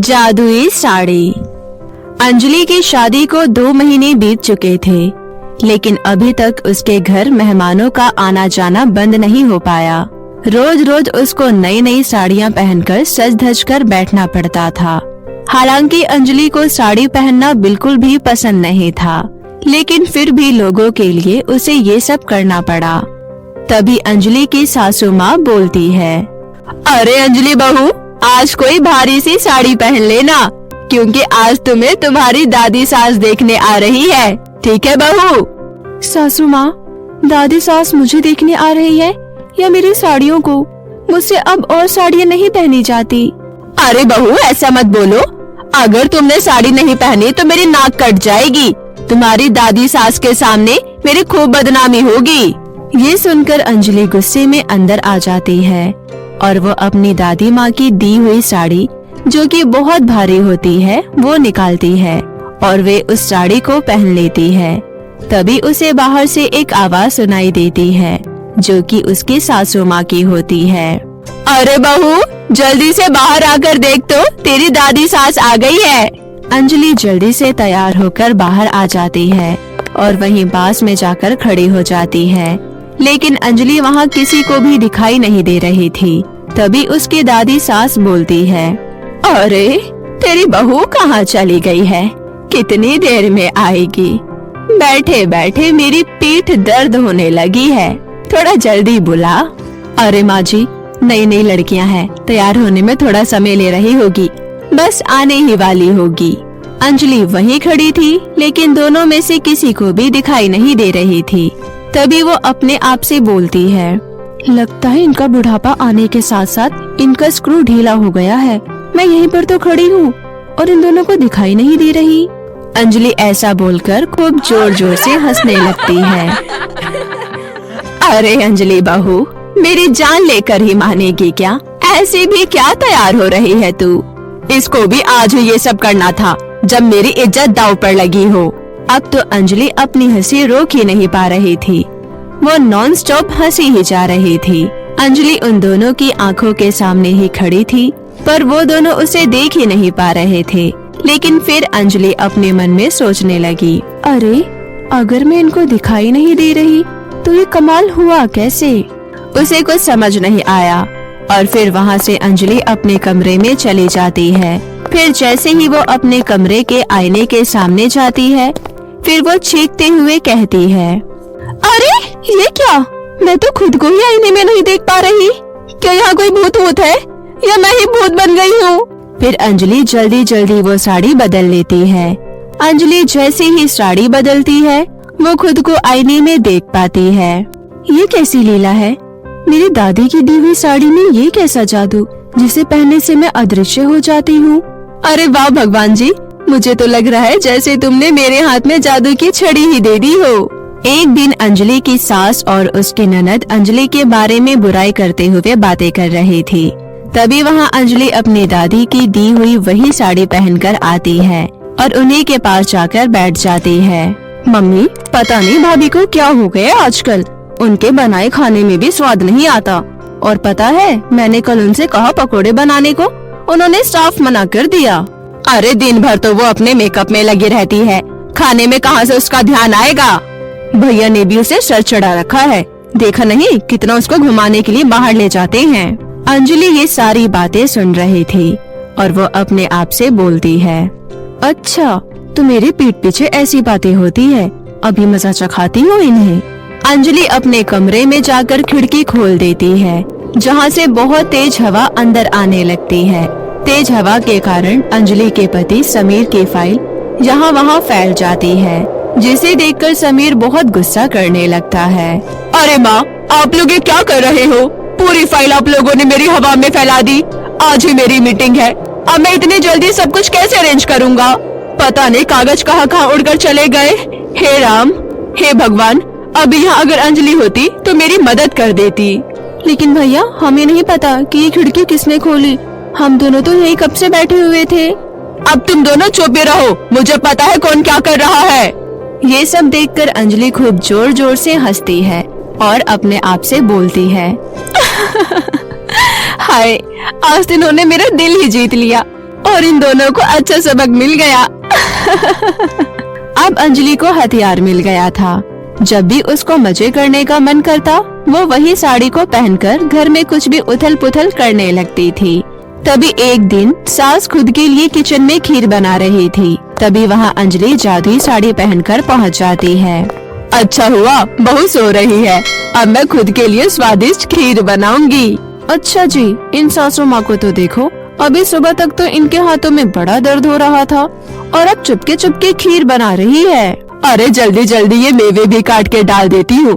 जादुई साड़ी। अंजलि की शादी को 2 महीने बीत चुके थे, लेकिन अभी तक उसके घर मेहमानों का आना जाना बंद नहीं हो पाया। रोज रोज उसको नई नई साड़ियाँ पहनकर सज धज कर बैठना पड़ता था। हालांकि अंजलि को साड़ी पहनना बिल्कुल भी पसंद नहीं था, लेकिन फिर भी लोगों के लिए उसे ये सब करना पड़ा। तभी अंजलि की सासू माँ बोलती है, अरे अंजलि बहू, आज कोई भारी सी साड़ी पहन लेना, क्योंकि आज तुम्हें तुम्हारी दादी सास देखने आ रही है। ठीक है बहू? सासू माँ, दादी सास मुझे देखने आ रही है या मेरी साड़ियों को? मुझसे अब और साड़ियाँ नहीं पहनी जाती। अरे बहू, ऐसा मत बोलो। अगर तुमने साड़ी नहीं पहनी तो मेरी नाक कट जाएगी। तुम्हारी दादी सास के सामने मेरी खूब बदनामी होगी। ये सुनकर अंजलि गुस्से में अंदर आ जाती है और वो अपनी दादी माँ की दी हुई साड़ी, जो कि बहुत भारी होती है, वो निकालती है और वे उस साड़ी को पहन लेती है। तभी उसे बाहर से एक आवाज सुनाई देती है, जो कि उसकी सासू माँ की होती है। अरे बहू, जल्दी से बाहर आकर देख तो, तेरी दादी सास आ गई है। अंजलि जल्दी से तैयार होकर बाहर आ जाती है और वहीं पास में जाकर खड़ी हो जाती है, लेकिन अंजलि वहाँ किसी को भी दिखाई नहीं दे रही थी। तभी उसकी दादी सास बोलती है, अरे तेरी बहू कहाँ चली गई है? कितनी देर में आएगी? बैठे बैठे मेरी पीठ दर्द होने लगी है, थोड़ा जल्दी बुला। अरे माँ जी, नई नई लड़कियाँ हैं, तैयार होने में थोड़ा समय ले रही होगी, बस आने ही वाली होगी। अंजलि वहीं खड़ी थी, लेकिन दोनों में से किसी को भी दिखाई नहीं दे रही थी। तभी वो अपने आप से बोलती है, लगता है इनका बुढ़ापा आने के साथ साथ इनका स्क्रू ढीला हो गया है। मैं यहीं पर तो खड़ी हूँ और इन दोनों को दिखाई नहीं दे रही। अंजलि ऐसा बोलकर खूब जोर जोर से हंसने लगती है। अरे अंजलि बहू, मेरी जान लेकर ही मानेगी क्या? ऐसी भी क्या तैयार हो रही है तू? इसको भी आज ये सब करना था, जब मेरी इज्जत दांव पर लगी हो। अब तो अंजलि अपनी हंसी रोक ही नहीं पा रही थी, वो नॉन स्टॉप हंसी ही जा रही थी। अंजलि उन दोनों की आंखों के सामने ही खड़ी थी, पर वो दोनों उसे देख ही नहीं पा रहे थे। लेकिन फिर अंजलि अपने मन में सोचने लगी, अरे अगर मैं इनको दिखाई नहीं दे रही तो ये कमाल हुआ कैसे? उसे कुछ समझ नहीं आया और फिर वहाँ से अंजलि अपने कमरे में चली जाती है। फिर जैसे ही वो अपने कमरे के आईने के सामने जाती है, फिर वो चीखते हुए कहती है, अरे ये क्या? मैं तो खुद को ही आईने में नहीं देख पा रही। क्या यहाँ कोई भूत है या मैं ही भूत बन गई हूँ? फिर अंजलि जल्दी जल्दी वो साड़ी बदल लेती है। अंजलि जैसे ही साड़ी बदलती है, वो खुद को आईने में देख पाती है। ये कैसी लीला है? मेरी दादी की दी हुई साड़ी में ये कैसा जादू, जिसे पहनने से मैं अदृश्य हो जाती हूँ? अरे वाह भगवान जी, मुझे तो लग रहा है जैसे तुमने मेरे हाथ में जादू की छड़ी ही दे दी हो। एक दिन अंजलि की सास और उसकी ननद अंजलि के बारे में बुराई करते हुए बातें कर रही थी। तभी वहाँ अंजलि अपनी दादी की दी हुई वही साड़ी पहनकर आती है और उन्हीं के पास जाकर बैठ जाती है। मम्मी, पता नहीं भाभी को क्या हो गया आजकल, उनके बनाए खाने में भी स्वाद नहीं आता। और पता है, मैंने कल उनसे कहा पकोड़े बनाने को, उन्होंने साफ मना कर दिया। अरे दिन भर तो वो अपने मेकअप में लगी रहती है, खाने में कहाँ से उसका ध्यान आएगा? भैया ने भी उसे सर चढ़ा रखा है, देखा नहीं कितना उसको घुमाने के लिए बाहर ले जाते हैं। अंजलि ये सारी बातें सुन रही थी और वो अपने आप से बोलती है, अच्छा तो मेरे पीठ पीछे ऐसी बातें होती है, अभी मजा चखाती हूँ इन्हें। अंजलि अपने कमरे में जाकर खिड़की खोल देती है, जहाँ से बहुत तेज हवा अंदर आने लगती है। तेज हवा के कारण अंजलि के पति समीर की फाइल यहाँ वहाँ फैल जाती है, जिसे देखकर समीर बहुत गुस्सा करने लगता है। अरे माँ, आप लोग ये क्या कर रहे हो? पूरी फाइल आप लोगों ने मेरी हवा में फैला दी। आज ही मेरी मीटिंग है, अब मैं इतनी जल्दी सब कुछ कैसे अरेंज करूँगा? पता नहीं कागज कहाँ उड़कर चले गए। हे राम, हे भगवान, अब यहाँ अगर अंजलि होती तो मेरी मदद कर देती। लेकिन भैया, हमें नहीं पता कि ये खिड़की किसने खोली, हम दोनों तो यही कब से बैठे हुए थे। अब तुम दोनों चुप ही रहो, मुझे पता है कौन क्या कर रहा है। ये सब देखकर अंजलि खूब जोर जोर से हंसती है और अपने आप से बोलती है, हाय, आज इन्होंने मेरा दिल ही जीत लिया। और इन दोनों को अच्छा सबक मिल गया। अब अंजलि को हथियार मिल गया था। जब भी उसको मजे करने का मन करता, वो वही साड़ी को पहनकर घर में कुछ भी उथल पुथल करने लगती थी। तभी एक दिन सास खुद के लिए किचन में खीर बना रही थी। तभी वहाँ अंजलि जादुई साड़ी पहनकर पहुँच जाती है। अच्छा हुआ बहू सो रही है, अब मैं खुद के लिए स्वादिष्ट खीर बनाऊंगी। अच्छा जी, इन सासू माँ को तो देखो, अभी सुबह तक तो इनके हाथों में बड़ा दर्द हो रहा था और अब चुपके चुपके खीर बना रही है। अरे जल्दी जल्दी ये मेवे भी काट के डाल देती हूँ,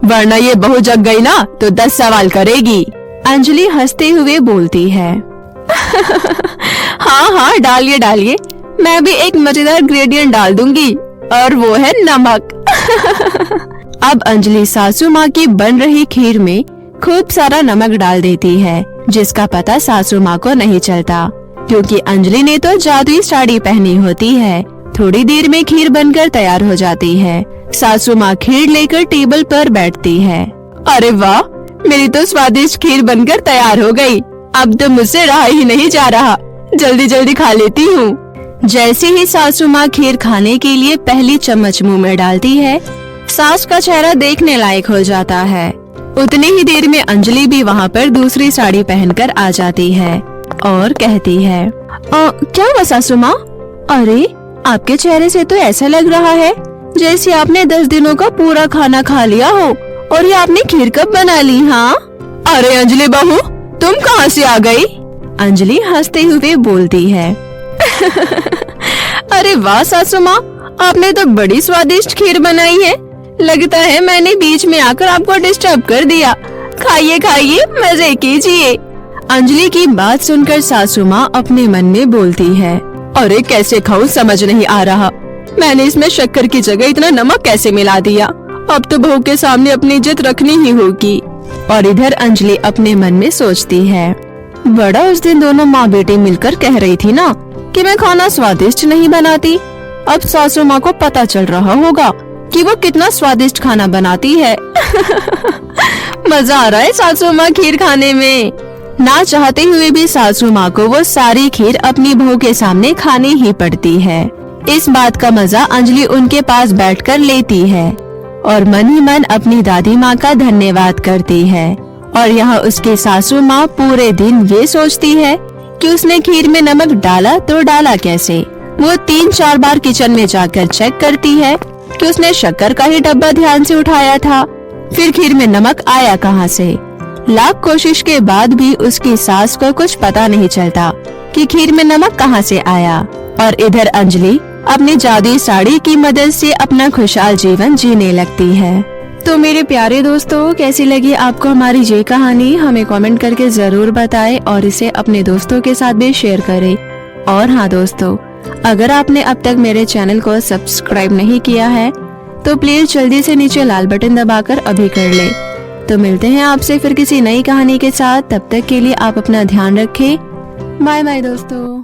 वरना ये बहू जग गई ना तो 10 सवाल करेगी। अंजलि हंसते हुए बोलती है। हाँ हाँ डालिए डालिए, मैं भी एक मजेदार ग्रेडियंट डाल दूंगी, और वो है नमक। अब अंजलि सासू माँ की बन रही खीर में खूब सारा नमक डाल देती है, जिसका पता सासू माँ को नहीं चलता, क्योंकि अंजलि ने तो जादुई साड़ी पहनी होती है। थोड़ी देर में खीर बनकर तैयार हो जाती है। सासू माँ खीर लेकर टेबल पर बैठती है। अरे वाह, मेरी तो स्वादिष्ट खीर बनकर तैयार हो गई। अब तो मुझसे रहा ही नहीं जा रहा, जल्दी जल्दी खा लेती हूँ। जैसे ही सासू माँ खीर खाने के लिए पहली चम्मच मुंह में डालती है, सास का चेहरा देखने लायक हो जाता है। उतनी ही देर में अंजलि भी वहाँ पर दूसरी साड़ी पहनकर आ जाती है और कहती है, क्या हुआ सासू माँ? अरे आपके चेहरे से तो ऐसा लग रहा है जैसे आपने 10 दिनों का पूरा खाना खा लिया हो, और ये आपने खीर कब बना ली? हाँ, अरे अंजलि बहू, तुम कहाँ से आ गई? अंजलि हंसते हुए बोलती है। अरे वाह सासू माँ, आपने तो बड़ी स्वादिष्ट खीर बनाई है। लगता है मैंने बीच में आकर आपको डिस्टर्ब कर दिया। खाइए खाइए, मजे कीजिए। अंजलि की बात सुनकर सासू माँ अपने मन में बोलती है, अरे कैसे खाऊं समझ नहीं आ रहा, मैंने इसमें शक्कर की जगह इतना नमक कैसे मिला दिया। अब तो बहू के सामने अपनी इज्जत रखनी ही होगी। और इधर अंजलि अपने मन में सोचती है, बड़ा उस दिन दोनों माँ बेटी मिलकर कह रही थी ना कि मैं खाना स्वादिष्ट नहीं बनाती। अब सासू माँ को पता चल रहा होगा कि वो कितना स्वादिष्ट खाना बनाती है। मजा आ रहा है सासू माँ खीर खाने में। ना चाहते हुए भी सासू माँ को वो सारी खीर अपनी बहू के सामने खानी ही पड़ती है। इस बात का मजा अंजलि उनके पास बैठकर लेती है और मन ही मन अपनी दादी माँ का धन्यवाद करती है। और यहाँ उसकी सासू माँ पूरे दिन ये सोचती है कि उसने खीर में नमक डाला तो डाला कैसे। वो 3-4 बार किचन में जाकर चेक करती है कि उसने शक्कर का ही डब्बा ध्यान से उठाया था, फिर खीर में नमक आया कहाँ से। लाख कोशिश के बाद भी उसकी सास को कुछ पता नहीं चलता कि खीर में नमक कहाँ से आया। और इधर अंजलि अपनी जादुई साड़ी की मदद से अपना खुशहाल जीवन जीने लगती है। तो मेरे प्यारे दोस्तों, कैसी लगी आपको हमारी ये कहानी? हमें कमेंट करके जरूर बताएं और इसे अपने दोस्तों के साथ भी शेयर करें। और हाँ दोस्तों, अगर आपने अब तक मेरे चैनल को सब्सक्राइब नहीं किया है तो प्लीज जल्दी से नीचे लाल बटन दबाकर अभी कर ले। तो मिलते हैं आपसे फिर किसी नई कहानी के साथ। तब तक के लिए आप अपना ध्यान रखें। बाय बाय दोस्तों।